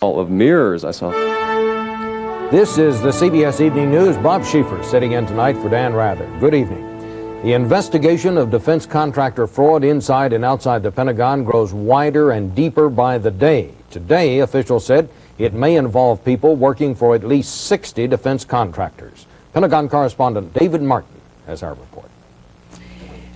Of mirrors I saw. This is the CBS Evening News. Bob Schieffer sitting in tonight for Dan Rather. Good evening. The investigation of defense contractor fraud inside and outside the Pentagon grows wider and deeper by the day. Today, officials said it may involve people working for at least 60 defense contractors. Pentagon correspondent David Martin has our report.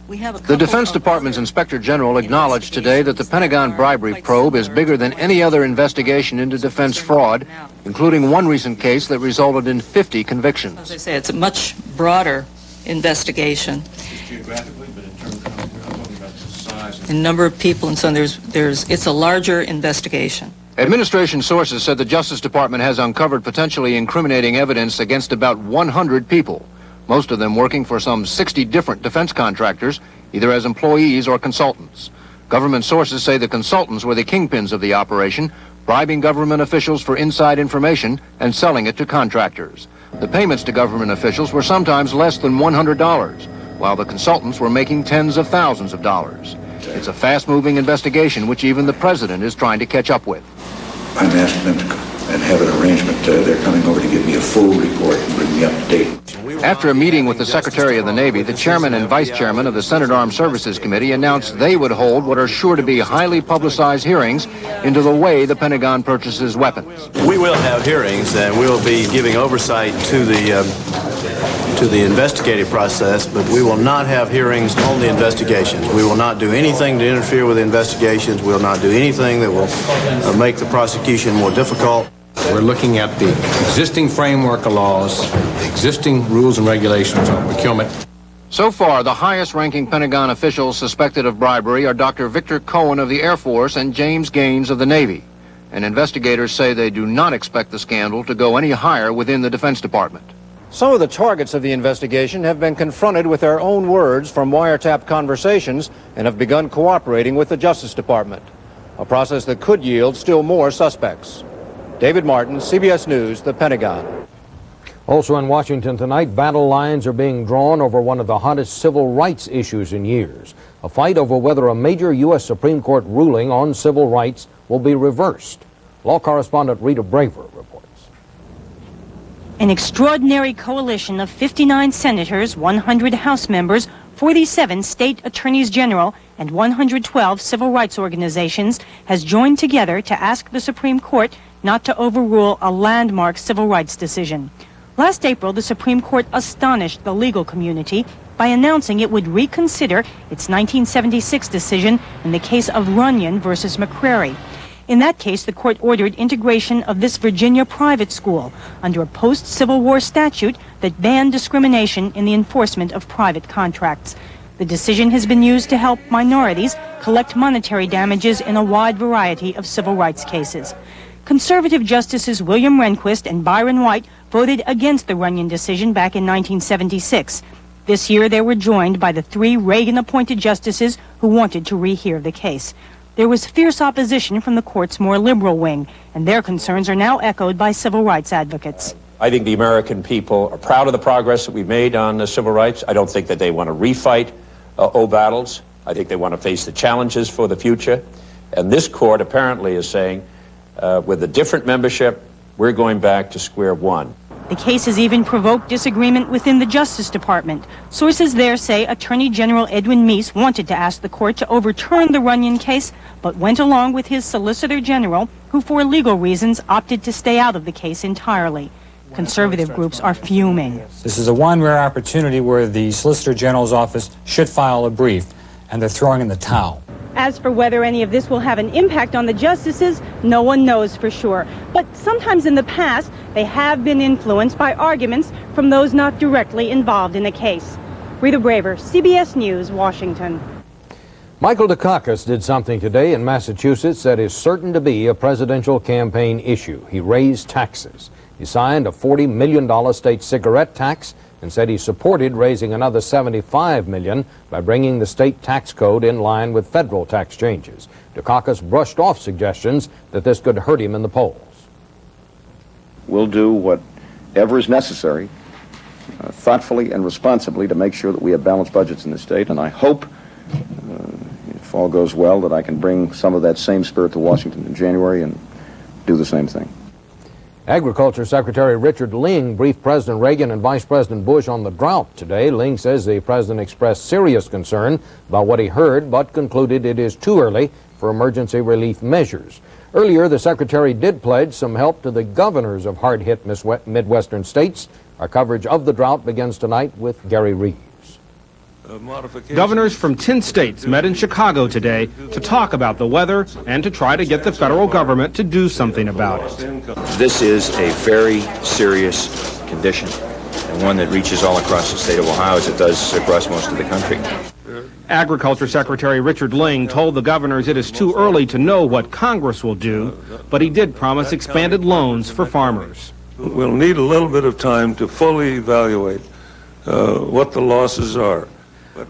The Defense Department's Inspector General acknowledged today that the Pentagon bribery probe is bigger than any other investigation into defense fraud, including one recent case that resulted in 50 convictions. As I say, it's a much broader investigation. Geographically, but in terms of, we're not talking about the size. In number of people and so on, it's a larger investigation. Administration sources said the Justice Department has uncovered potentially incriminating evidence against about 100 people, most of them working for some 60 different defense contractors, either as employees or consultants. Government sources say the consultants were the kingpins of the operation, bribing government officials for inside information and selling it to contractors. The payments to government officials were sometimes less than $100, while the consultants were making tens of thousands of dollars. It's a fast-moving investigation which even the president is trying to catch up with. I'm asking them to come and have an arrangement. They're coming over to give me a full report and bring me up to date. After a meeting with the Secretary of the Navy, the chairman and vice chairman of the Senate Armed Services Committee announced they would hold what are sure to be highly publicized hearings into the way the Pentagon purchases weapons. We will have hearings, and we will be giving oversight to the investigative process, but we will not have hearings on the investigations. We will not do anything to interfere with the investigations. We will not do anything that will make the prosecution more difficult. We're looking at the existing framework of laws, the existing rules and regulations on procurement. So far, the highest-ranking Pentagon officials suspected of bribery are Dr. Victor Cohen of the Air Force and James Gaines of the Navy. And investigators say they do not expect the scandal to go any higher within the Defense Department. Some of the targets of the investigation have been confronted with their own words from wiretap conversations and have begun cooperating with the Justice Department, a process that could yield still more suspects. David Martin, CBS News, the Pentagon. Also in Washington tonight, battle lines are being drawn over one of the hottest civil rights issues in years. A fight over whether a major U.S. Supreme Court ruling on civil rights will be reversed. Law correspondent Rita Braver reports. An extraordinary coalition of 59 senators, 100 House members, 47 state attorneys general, and 112 civil rights organizations has joined together to ask the Supreme Court not to overrule a landmark civil rights decision. Last April, the Supreme Court astonished the legal community by announcing it would reconsider its 1976 decision in the case of Runyon versus McCrary. In that case, the court ordered integration of this Virginia private school under a post-Civil War statute that banned discrimination in the enforcement of private contracts. The decision has been used to help minorities collect monetary damages in a wide variety of civil rights cases. Conservative Justices William Rehnquist and Byron White voted against the Runyon decision back in 1976. This year, they were joined by the 3 Reagan-appointed justices who wanted to rehear the case. There was fierce opposition from the court's more liberal wing, and their concerns are now echoed by civil rights advocates. I think the American people are proud of the progress that we've made on civil rights. I don't think that they want to refight old battles. I think they want to face the challenges for the future. And this court apparently is saying, with a different membership, we're going back to square one. The case has even provoked disagreement within the Justice Department. Sources there say Attorney General Edwin Meese wanted to ask the court to overturn the Runyon case, but went along with his Solicitor General, who for legal reasons opted to stay out of the case entirely. Conservative groups are fuming. This is a one rare opportunity where the Solicitor General's office should file a brief, and they're throwing in the towel. As for whether any of this will have an impact on the justices, no one knows for sure. But sometimes in the past, they have been influenced by arguments from those not directly involved in the case. Rita Braver, CBS News, Washington. Michael Dukakis did something today in Massachusetts that is certain to be a presidential campaign issue. He raised taxes. He signed a $40 million state cigarette tax and said he supported raising another $75 million by bringing the state tax code in line with federal tax changes. Dukakis brushed off suggestions that this could hurt him in the polls. We'll do whatever is necessary, thoughtfully and responsibly, to make sure that we have balanced budgets in the state, and I hope, if all goes well, that I can bring some of that same spirit to Washington in January and do the same thing. Agriculture Secretary Richard Ling briefed President Reagan and Vice President Bush on the drought today. Ling says the president expressed serious concern about what he heard, but concluded it is too early for emergency relief measures. Earlier, the secretary did pledge some help to the governors of hard-hit Midwestern states. Our coverage of the drought begins tonight with Gary Reeves. Governors from 10 states met in Chicago today to talk about the weather and to try to get the federal government to do something about it. This is a very serious condition, and one that reaches all across the state of Ohio as it does across most of the country. Agriculture Secretary Richard Ling told the governors it is too early to know what Congress will do, but he did promise expanded loans for farmers. We'll need a little bit of time to fully evaluate what the losses are.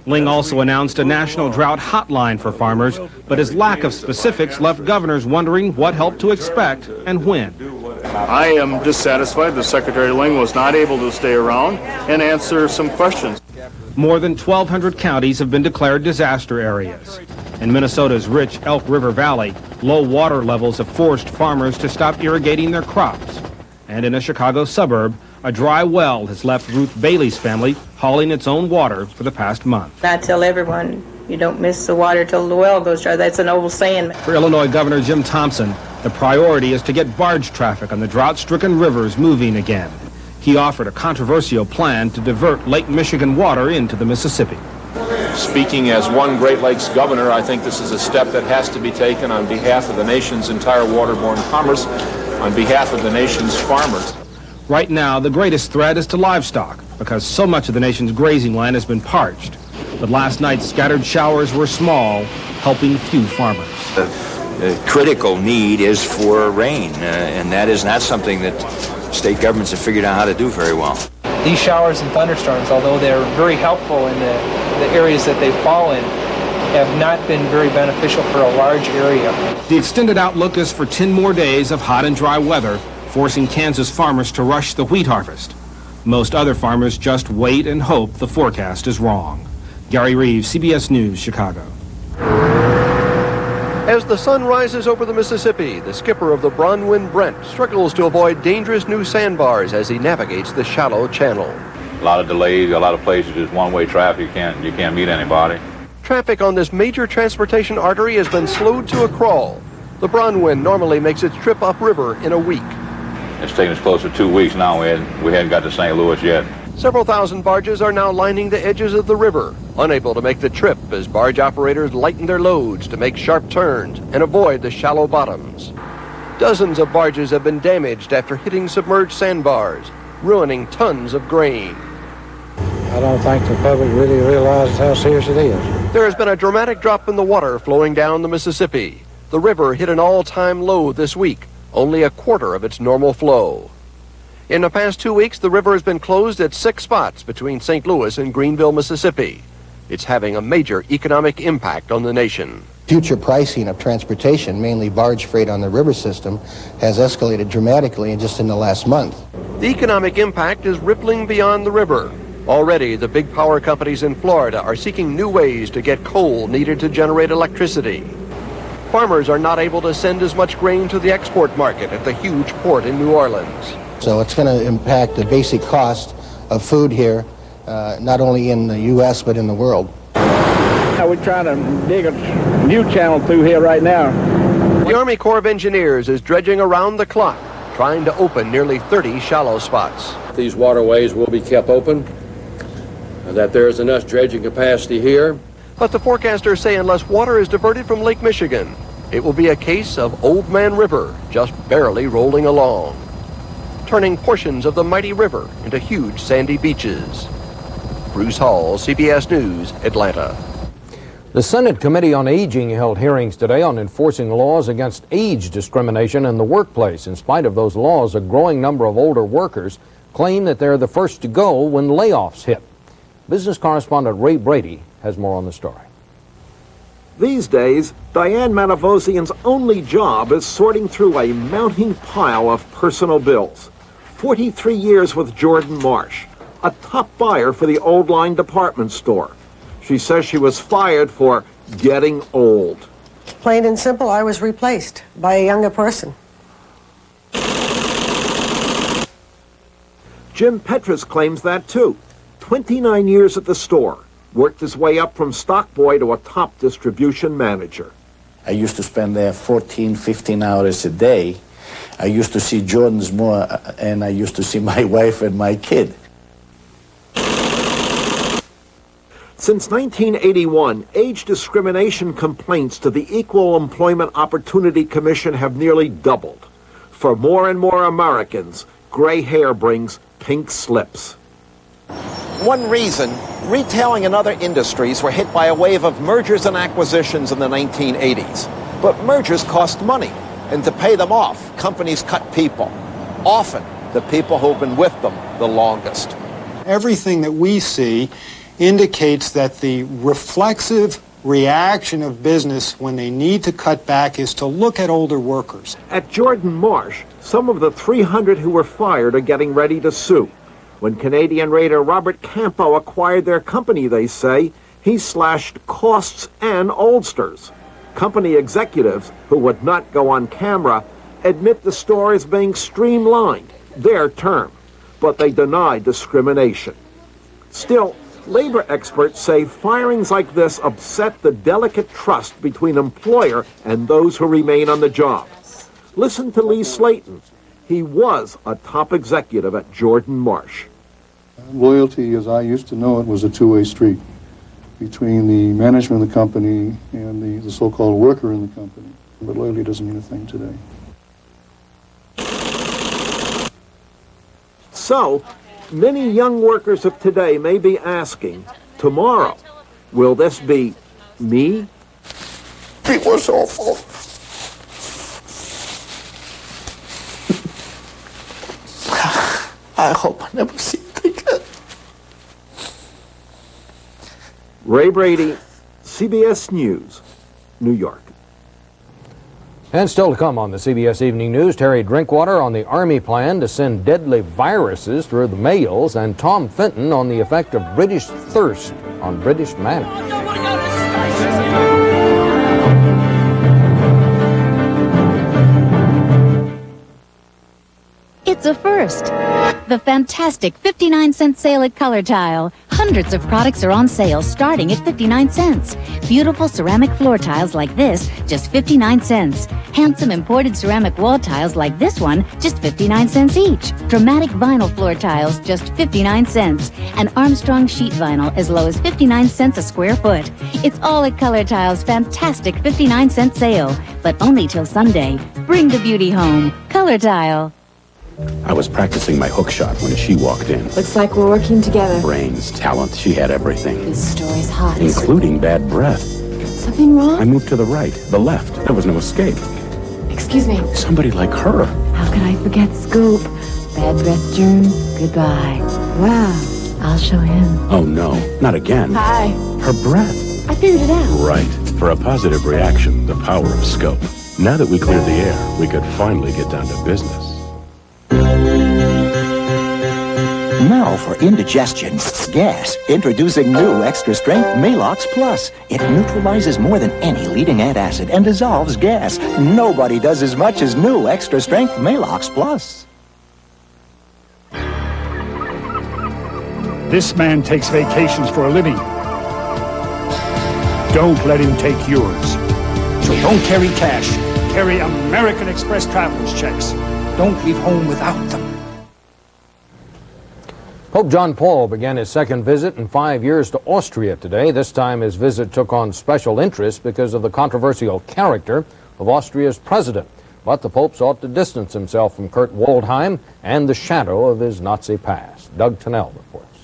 Ling also announced a national drought hotline for farmers, but his lack of specifics left governors wondering what help to expect and when. I am dissatisfied that Secretary Ling was not able to stay around and answer some questions. More than 1,200 counties have been declared disaster areas. In Minnesota's rich Elk River Valley, low water levels have forced farmers to stop irrigating their crops. And in a Chicago suburb, a dry well has left Ruth Bailey's family hauling its own water for the past month. I tell everyone, you don't miss the water till the well goes dry. That's an old saying. For Illinois Governor Jim Thompson, the priority is to get barge traffic on the drought-stricken rivers moving again. He offered a controversial plan to divert Lake Michigan water into the Mississippi. Speaking as one Great Lakes governor, I think this is a step that has to be taken on behalf of the nation's entire waterborne commerce, on behalf of the nation's farmers. Right now, the greatest threat is to livestock because so much of the nation's grazing land has been parched. But last night's scattered showers were small, helping few farmers. The critical need is for rain, and that is not something that state governments have figured out how to do very well. These showers and thunderstorms, although they're very helpful in the areas that they fall in, have not been very beneficial for a large area. The extended outlook is for 10 more days of hot and dry weather, forcing Kansas farmers to rush the wheat harvest. Most other farmers just wait and hope the forecast is wrong. Gary Reeves, CBS News, Chicago. As the sun rises over the Mississippi, the skipper of the Bronwyn Brent struggles to avoid dangerous new sandbars as he navigates the shallow channel. A lot of delays, a lot of places just one-way traffic. You can't meet anybody. Traffic on this major transportation artery has been slowed to a crawl. The Bronwyn normally makes its trip upriver in a week. It's taken us close to 2 weeks now. We hadn't got to St. Louis yet. Several thousand barges are now lining the edges of the river, unable to make the trip as barge operators lighten their loads to make sharp turns and avoid the shallow bottoms. Dozens of barges have been damaged after hitting submerged sandbars, ruining tons of grain. I don't think the public really realizes how serious it is. There has been a dramatic drop in the water flowing down the Mississippi. The river hit an all-time low this week, only a quarter of its normal flow. In the past 2 weeks, the river has been closed at 6 spots between St. Louis and Greenville, Mississippi. It's having a major economic impact on the nation. Future pricing of transportation, mainly barge freight on the river system, has escalated dramatically just in the last month. The economic impact is rippling beyond the river. Already, the big power companies in Florida are seeking new ways to get coal needed to generate electricity. Farmers are not able to send as much grain to the export market at the huge port in New Orleans. So it's going to impact the basic cost of food here, not only in the U.S. but in the world. We're trying to dig a new channel through here right now. The Army Corps of Engineers is dredging around the clock, trying to open nearly 30 shallow spots. These waterways will be kept open, and that there is enough dredging capacity here. But the forecasters say unless water is diverted from Lake Michigan, it will be a case of Old Man River just barely rolling along, turning portions of the mighty river into huge sandy beaches. Bruce Hall, CBS News, Atlanta. The Senate Committee on Aging held hearings today on enforcing laws against age discrimination in the workplace. In spite of those laws, a growing number of older workers claim that they're the first to go when layoffs hit. Business correspondent Ray Brady has more on the story. These days, Diane Manavosian's only job is sorting through a mounting pile of personal bills. 43 years with Jordan Marsh, a top buyer for the Old Line department store. She says she was fired for getting old. Plain and simple, I was replaced by a younger person. Jim Petrus claims that too. 29 years at the store, worked his way up from stock boy to a top distribution manager. I used to spend there 14, 15 hours a day. I used to see Jordans more, and I used to see my wife and my kid. Since 1981, age discrimination complaints to the Equal Employment Opportunity Commission have nearly doubled. For more and more Americans, gray hair brings pink slips. One reason, retailing and other industries were hit by a wave of mergers and acquisitions in the 1980s. But mergers cost money, and to pay them off, companies cut people. Often, the people who've been with them the longest. Everything that we see indicates that the reflexive reaction of business when they need to cut back is to look at older workers. At Jordan Marsh, some of the 300 who were fired are getting ready to sue. When Canadian raider Robert Campo acquired their company, they say, he slashed costs and oldsters. Company executives, who would not go on camera, admit the store is being streamlined, their term, but they deny discrimination. Still, labor experts say firings like this upset the delicate trust between employer and those who remain on the job. Listen to Lee Slayton. He was a top executive at Jordan Marsh. Loyalty, as I used to know it, was a two-way street between the management of the company and the so-called worker in the company. But loyalty doesn't mean a thing today. So, many young workers of today may be asking, tomorrow, will this be me? It was awful. I hope I never see it again. Ray Brady, CBS News, New York. And still to come on the CBS Evening News, Terry Drinkwater on the Army plan to send deadly viruses through the mails, and Tom Fenton on the effect of British thirst on British manners. It's a first. The fantastic 59-cent sale at Color Tile. Hundreds of products are on sale starting at 59 cents. Beautiful ceramic floor tiles like this, just 59 cents. Handsome imported ceramic wall tiles like this one, just 59 cents each. Dramatic vinyl floor tiles, just 59 cents. And Armstrong sheet vinyl as low as 59 cents a square foot. It's all at Color Tile's fantastic 59-cent sale, but only till Sunday. Bring the beauty home. Color Tile. I was practicing my hook shot when she walked in. Looks like we're working together. Brains, talent, she had everything. This story's hot. Including bad breath. Something wrong? I moved to the right, the left. There was no escape. Excuse me. Somebody like her. How could I forget Scoop? Bad breath germs, goodbye. Wow, I'll show him. Oh no, not again. Hi. Her breath. I figured it out. Right. For a positive reaction, the power of Scope. Now that we cleared the air, we could finally get down to business. Now for indigestion, gas, introducing new extra strength Malox Plus. It neutralizes more than any leading antacid and dissolves gas. Nobody does as much as new extra strength Malox Plus. This man takes vacations for a living. Don't let him take yours. So don't carry cash. Carry American Express traveler's checks. Don't leave home without them. Pope John Paul began his second visit in 5 years to Austria today. This time his visit took on special interest because of the controversial character of Austria's president. But the Pope sought to distance himself from Kurt Waldheim and the shadow of his Nazi past. Doug Tennell reports.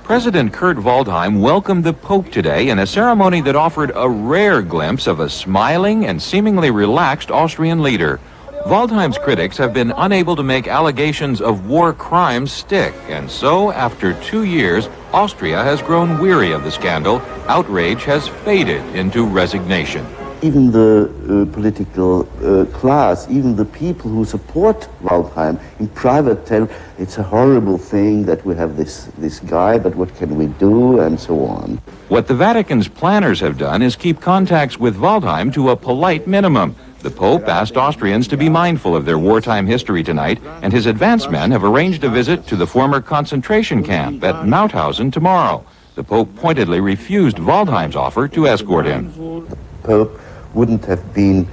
President Kurt Waldheim welcomed the Pope today in a ceremony that offered a rare glimpse of a smiling and seemingly relaxed Austrian leader. Waldheim's critics have been unable to make allegations of war crimes stick, and so, after 2 years, Austria has grown weary of the scandal. Outrage has faded into resignation. Even the political class, even the people who support Waldheim in private tell it's a horrible thing that we have this guy, but what can we do, and so on. What the Vatican's planners have done is keep contacts with Waldheim to a polite minimum. The Pope asked Austrians to be mindful of their wartime history tonight, and his advance men have arranged a visit to the former concentration camp at Mauthausen tomorrow. The Pope pointedly refused Waldheim's offer to escort him. The Pope wouldn't have been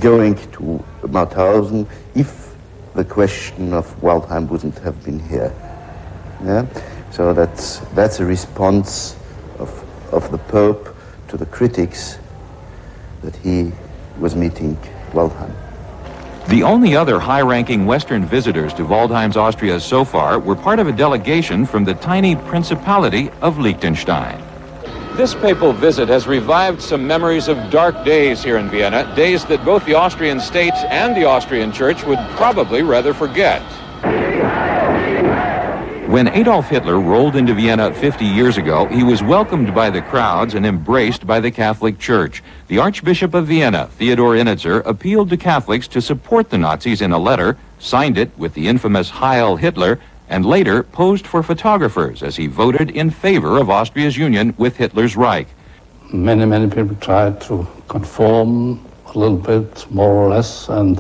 going to Mauthausen if the question of Waldheim wouldn't have been here. Yeah? So that's a response of the Pope to the critics that he was meeting Waldheim. The only other high-ranking Western visitors to Waldheim's Austria so far were part of a delegation from the tiny Principality of Liechtenstein. This papal visit has revived some memories of dark days here in Vienna, days that both the Austrian state and the Austrian church would probably rather forget. When Adolf Hitler rolled into Vienna 50 years ago, he was welcomed by the crowds and embraced by the Catholic Church. The Archbishop of Vienna, Theodor Innitzer, appealed to Catholics to support the Nazis in a letter, signed it with the infamous Heil Hitler, and later posed for photographers as he voted in favor of Austria's union with Hitler's Reich. Many people tried to conform a little bit, more or less, and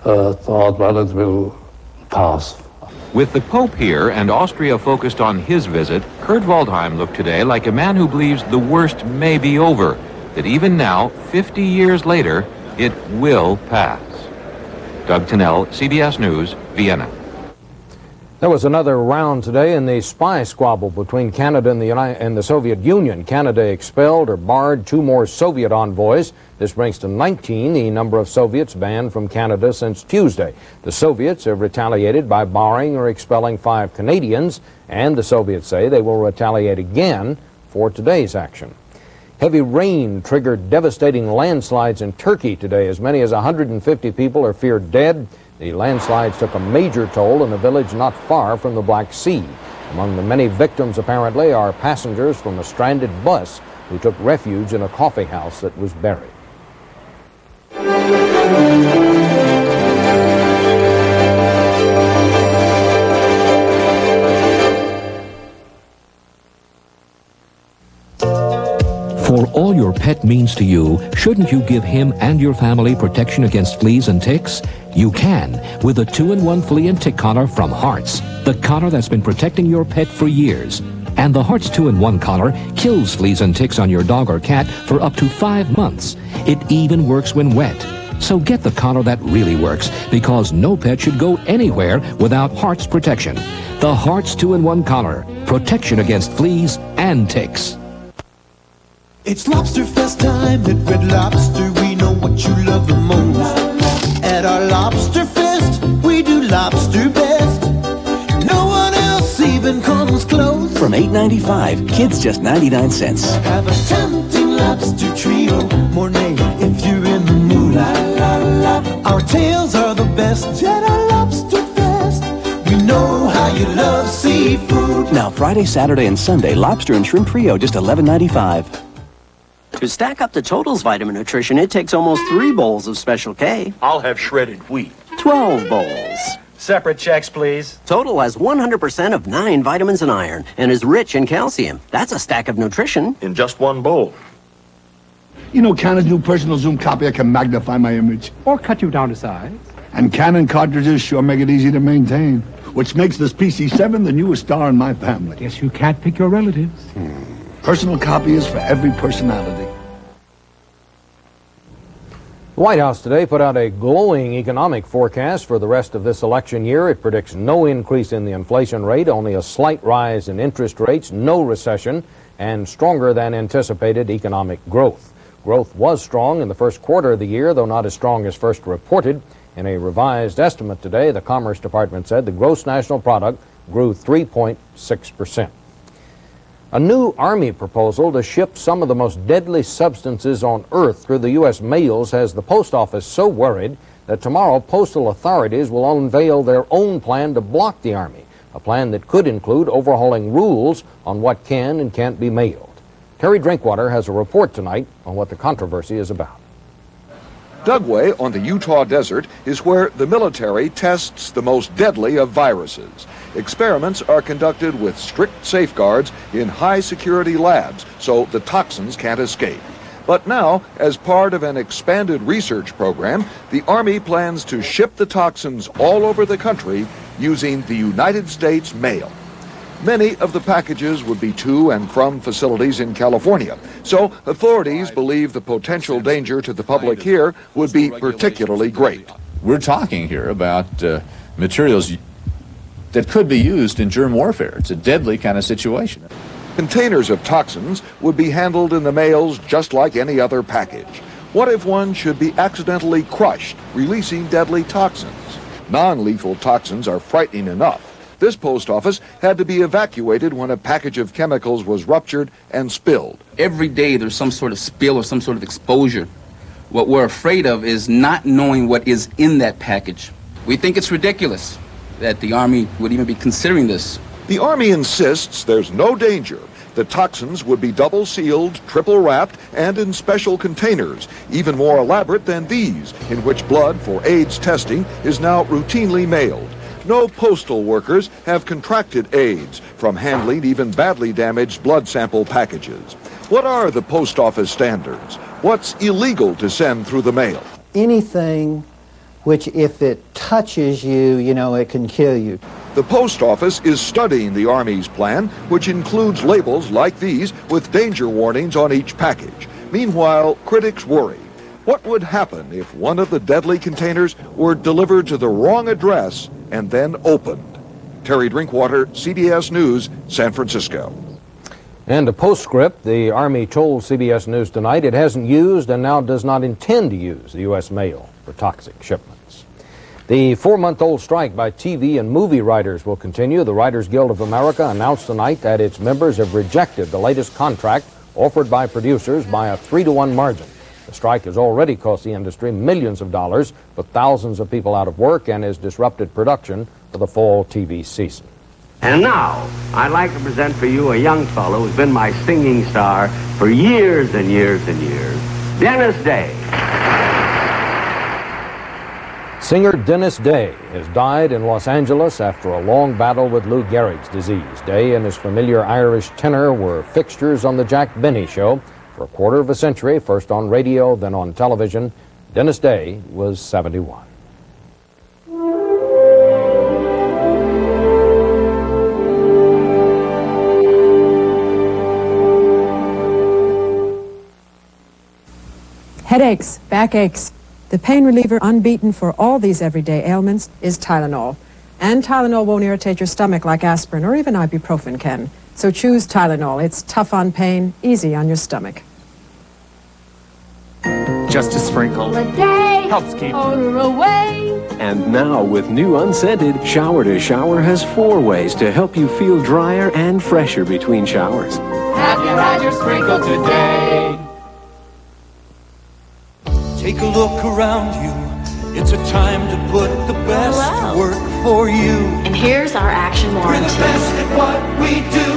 thought, well, it will pass. With the Pope here and Austria focused on his visit, Kurt Waldheim looked today like a man who believes the worst may be over, that even now, 50 years later, it will pass. Doug Tennell, CBS News, Vienna. There was another round today in the spy squabble between Canada and the Soviet Union. Canada expelled or barred 2 more Soviet envoys. This brings to 19 the number of Soviets banned from Canada since Tuesday. The Soviets have retaliated by barring or expelling 5 Canadians, and the Soviets say they will retaliate again for today's action. Heavy rain triggered devastating landslides in Turkey today. As many as 150 people are feared dead. The landslides took a major toll in a village not far from the Black Sea. Among the many victims, apparently, are passengers from a stranded bus who took refuge in a coffee house that was buried. For all your pet means to you, shouldn't you give him and your family protection against fleas and ticks? You can with the 2-in-1 flea and tick collar from Hearts, the collar that's been protecting your pet for years. And the Hearts 2-in-1 collar kills fleas and ticks on your dog or cat for up to 5 months. It even works when wet. So get the collar that really works, because no pet should go anywhere without Hearts protection. The Hearts 2-in-1 collar, protection against fleas and ticks. It's Lobster Fest time at Red Lobster. We know what you love the most. At our Lobster Fest, we do lobster best. No one else even comes close. From $8.95, kids just 99 cents. Have a tempting lobster trio, Mornay, if you're in the mood. La, la, la. Our tails are the best at our Lobster Fest. We know how you love seafood. Now Friday, Saturday, and Sunday, lobster and shrimp trio just $11.95. To stack up the Total's vitamin nutrition, it takes almost 3 bowls of Special K. I'll have shredded wheat. 12 bowls. Separate checks, please. Total has 100% of 9 vitamins and iron and is rich in calcium. That's a stack of nutrition in just 1 bowl. You know, Canon's new personal zoom copier can magnify my image. Or cut you down to size. And Canon cartridges sure make it easy to maintain, which makes this PC7 the newest star in my family. Guess you can't pick your relatives. Personal copiers for every personality. The White House today put out a glowing economic forecast for the rest of this election year. It predicts no increase in the inflation rate, only a slight rise in interest rates, no recession, and stronger than anticipated economic growth. Growth was strong in the first quarter of the year, though not as strong as first reported. In a revised estimate today, the Commerce Department said the gross national product grew 3.6%. A new Army proposal to ship some of the most deadly substances on Earth through the U.S. mails has the Post Office so worried that tomorrow postal authorities will unveil their own plan to block the Army, a plan that could include overhauling rules on what can and can't be mailed. Terry Drinkwater has a report tonight on what the controversy is about. Dugway on the Utah desert is where the military tests the most deadly of viruses. Experiments are conducted with strict safeguards in high-security labs so the toxins can't escape. But now, as part of an expanded research program, the Army plans to ship the toxins all over the country using the United States mail. Many of the packages would be to and from facilities in California, so authorities believe the potential danger to the public here would be particularly great. We're talking here about materials that could be used in germ warfare. It's a deadly kind of situation. Containers of toxins would be handled in the mails just like any other package. What if one should be accidentally crushed, releasing deadly toxins? Non-lethal toxins are frightening enough. This post office had to be evacuated when a package of chemicals was ruptured and spilled. Every day there's some sort of spill or some sort of exposure. What we're afraid of is not knowing what is in that package. We think it's ridiculous that the Army would even be considering this. The Army insists there's no danger. The toxins would be double sealed, triple wrapped, and in special containers, even more elaborate than these, in which blood for AIDS testing is now routinely mailed. No postal workers have contracted AIDS from handling even badly damaged blood sample packages. What are the post office standards? What's illegal to send through the mail? Anything which, if it touches you, it can kill you. The post office is studying the Army's plan, which includes labels like these with danger warnings on each package. Meanwhile, critics worry. What would happen if one of the deadly containers were delivered to the wrong address and then opened? Terry Drinkwater, CBS News, San Francisco. And a postscript, the Army told CBS News tonight it hasn't used and now does not intend to use the U.S. mail for toxic shipments. The 4-month-old strike by TV and movie writers will continue. The Writers Guild of America announced tonight that its members have rejected the latest contract offered by producers by a 3-to-1 margin. The strike has already cost the industry millions of dollars, put thousands of people out of work, and has disrupted production for the fall TV season. And now, I'd like to present for you a young fellow who's been my singing star for years and years and years, Dennis Day. Singer Dennis Day has died in Los Angeles after a long battle with Lou Gehrig's disease. Day and his familiar Irish tenor were fixtures on the Jack Benny Show for a quarter of a century, first on radio, then on television. Dennis Day was 71. Headaches, backaches. The pain reliever unbeaten for all these everyday ailments is Tylenol. And Tylenol won't irritate your stomach like aspirin or even ibuprofen can. So choose Tylenol. It's tough on pain, easy on your stomach. Just a sprinkle. A day helps keep odor away. And now with new unscented, Shower to Shower has 4 ways to help you feel drier and fresher between showers. Have you had your sprinkle today? Take a look around you. It's a time to put the best to work for you. And here's our action warranty. We're the best at what we do.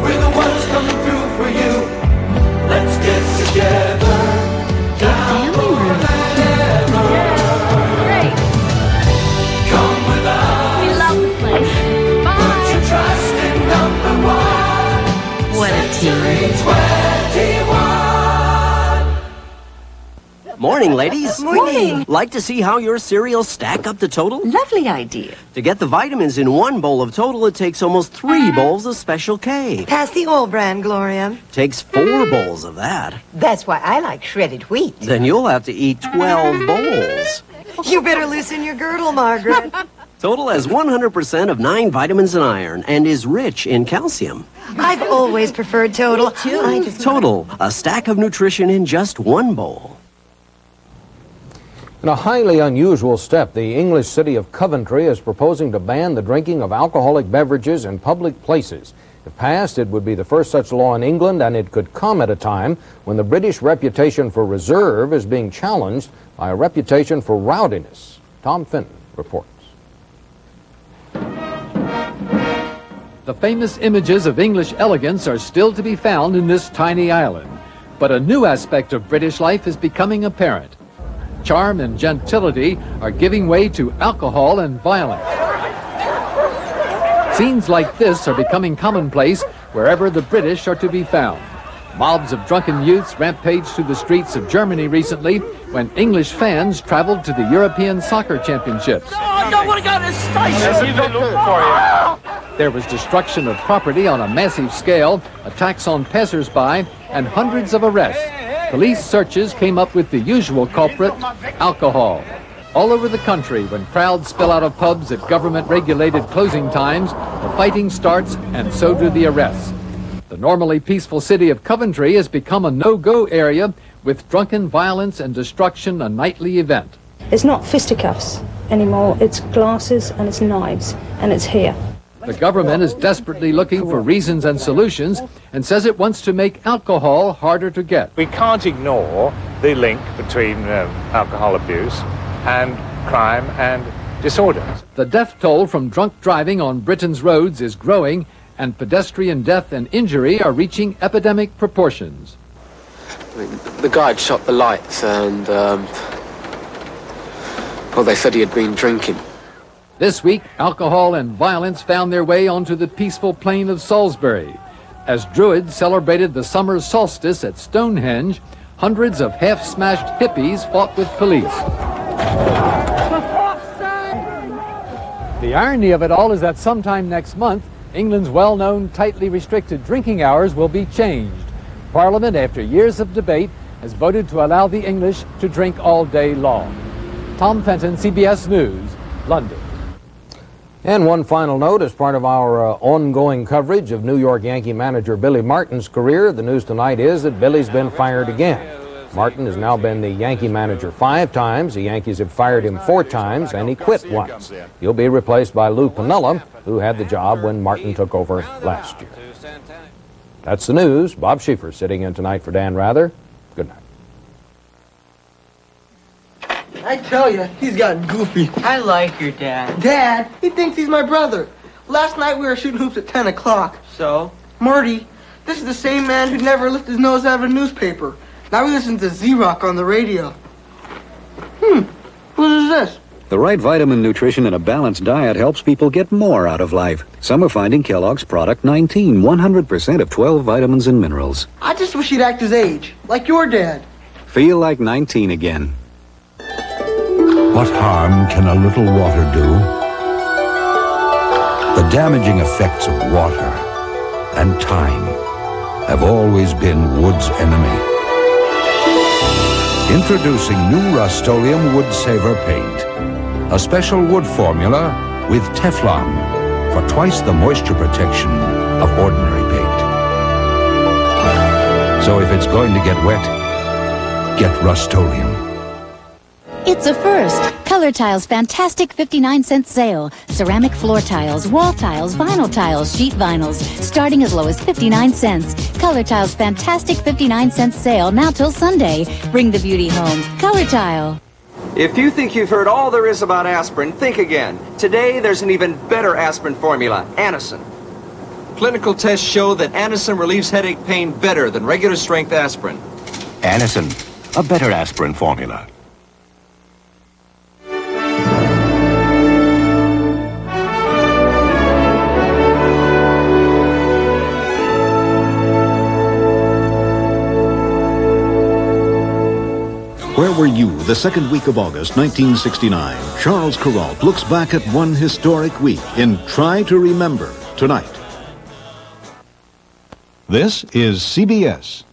We're the ones coming through for you. Let's get together. Down forever. Great. Come with us. We love the place. Bye. Put your trust in #1. What a team. 21. Morning, ladies. Morning. Like to see how your cereals stack up to Total? Lovely idea. To get the vitamins in 1 bowl of Total, it takes almost 3 bowls of Special K. Pass the old brand, Gloria. Takes 4 bowls of that. That's why I like shredded wheat. Then you'll have to eat 12 bowls. You better loosen your girdle, Margaret. Total has 100% of 9 vitamins and iron and is rich in calcium. I've always preferred Total. Total, a stack of nutrition in just 1 bowl. In a highly unusual step, the English city of Coventry is proposing to ban the drinking of alcoholic beverages in public places. If passed, it would be the first such law in England, and it could come at a time when the British reputation for reserve is being challenged by a reputation for rowdiness. Tom Fenton reports. The famous images of English elegance are still to be found in this tiny island. But a new aspect of British life is becoming apparent. Charm and gentility are giving way to alcohol and violence. Scenes like this are becoming commonplace wherever the British are to be found. Mobs of drunken youths rampaged through the streets of Germany recently when English fans traveled to the European Soccer Championships. I don't want to go to the station. There was destruction of property on a massive scale, attacks on passers-by, and hundreds of arrests. Police searches came up with the usual culprit, alcohol. All over the country, when crowds spill out of pubs at government-regulated closing times, the fighting starts, and so do the arrests. The normally peaceful city of Coventry has become a no-go area, with drunken violence and destruction a nightly event. It's not fisticuffs anymore, it's glasses and it's knives, and it's here. The government is desperately looking for reasons and solutions and says it wants to make alcohol harder to get. We can't ignore the link between alcohol abuse and crime and disorders. The death toll from drunk driving on Britain's roads is growing, and pedestrian death and injury are reaching epidemic proportions. The guy had shot the lights and, well, they said he had been drinking. This week, alcohol and violence found their way onto the peaceful plain of Salisbury. As Druids celebrated the summer solstice at Stonehenge, hundreds of half-smashed hippies fought with police. The irony of it all is that sometime next month, England's well-known tightly restricted drinking hours will be changed. Parliament, after years of debate, has voted to allow the English to drink all day long. Tom Fenton, CBS News, London. And one final note, as part of our ongoing coverage of New York Yankee manager Billy Martin's career, the news tonight is that Billy's been fired again. Martin has now been the Yankee manager 5 times. The Yankees have fired him 4 times, and he quit once. He'll be replaced by Lou Piniella, who had the job when Martin took over last year. That's the news. Bob Schieffer sitting in tonight for Dan Rather. Good night. I tell you, he's gotten goofy. I like your dad. Dad? He thinks he's my brother. Last night we were shooting hoops at 10 o'clock. So? Marty, this is the same man who'd never lift his nose out of a newspaper. Now we listen to Z-Rock on the radio. What is this? The right vitamin nutrition and a balanced diet helps people get more out of life. Some are finding Kellogg's Product 19, 100% of 12 vitamins and minerals. I just wish he'd act his age, like your dad. Feel like 19 again. What harm can a little water do? The damaging effects of water and time have always been wood's enemy. Introducing new Rust-Oleum Wood Saver Paint. A special wood formula with Teflon for twice the moisture protection of ordinary paint. So if it's going to get wet, get Rust-Oleum. It's a first. Color Tile's fantastic 59-cent sale. Ceramic floor tiles, wall tiles, vinyl tiles, sheet vinyls, starting as low as 59 cents. Color Tile's fantastic 59-cent sale now till Sunday. Bring the beauty home. Color Tile. If you think you've heard all there is about aspirin, think again. Today, there's an even better aspirin formula, Anacin. Clinical tests show that Anacin relieves headache pain better than regular strength aspirin. Anacin, a better aspirin formula. Where were you the second week of August, 1969? Charles Kuralt looks back at one historic week in Try to Remember tonight. This is CBS.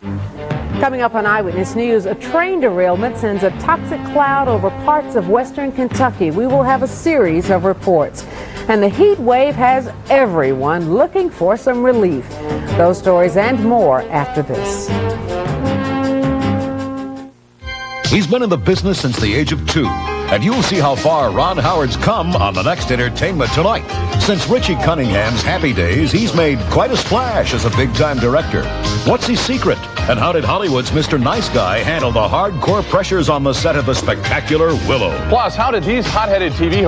Coming up on Eyewitness News, a train derailment sends a toxic cloud over parts of western Kentucky. We will have a series of reports. And the heat wave has everyone looking for some relief. Those stories and more after this. He's been in the business since the age of 2, and you'll see how far Ron Howard's come on the next Entertainment Tonight. Since Richie Cunningham's Happy Days, he's made quite a splash as a big-time director. What's his secret? And how did Hollywood's Mr. Nice Guy handle the hardcore pressures on the set of the spectacular Willow? Plus, how did these hot-headed TV